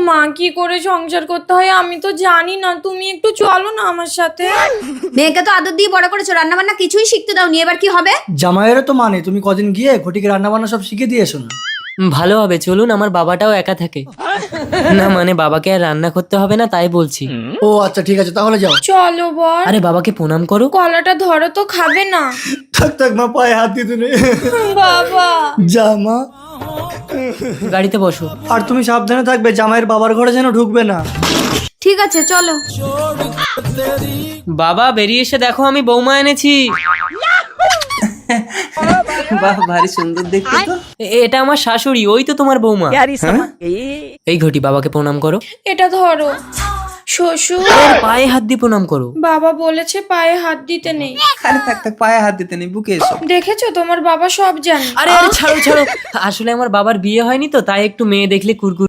মা কি করে সংসার করতে হয় আমি তো জানি না, তুমি একটু চলো না আমার সাথে। মেয়েকে তো আদর দিয়ে বড় করেছো, রান্না বান্না কিছুই শিখতে দাওনি, এবার কি হবে? জামাইয়েরও তো মানে তুমি কদিন গিয়ে ঘটিকে রান্না বান্না সব শিখে দিয়ে এসো না। ভালো হবে, চলুন, আমার বাবাটাও একা থাকে। না মানে বাবাকে আর রান্না করতে হবে না তাই বলছি। ও আচ্ছা ঠিক আছে তাহলে যাও। চলো বল। আরে বাবাকে প্রণাম করো। কলাটা ধরো তো, খাবে না। থাক থাক মা, পায়ে হাত দিতে নেই। বাবা যা মা। গাড়িতে বসো। আর তুমি সাবধানে থাকবে, জামাইয়ের বাবার ঘরে যেন ঢুকবে না। ঠিক আছে চলো। বাবা বেরিয়ে এসে দেখো আমি বৌমা এনেছি। বাহ, ভারী সুন্দর দেখতে তো। এটা আমার শাশুড়ি, ওই তো তোমার বৌমা। এই ঘটি, বাবাকে প্রণাম করো। এটা ধরো। শ্বশুর, ওর পায়ে হাত দিয়ে প্রণাম করো। বাবা বলেছে পায়ে হাত দিতে নেই। আরে থাক থাক, পায়ে হাত দিতে নেই, বুকে এসো। দেখেছো তোমার বাবা সব জানে। আরে আরে ছাড়ো ছাড়ো, আসলে আমার বাবার বিয়ে হয়নি তো তাই একটু মেয়ে দেখলে কুরকুর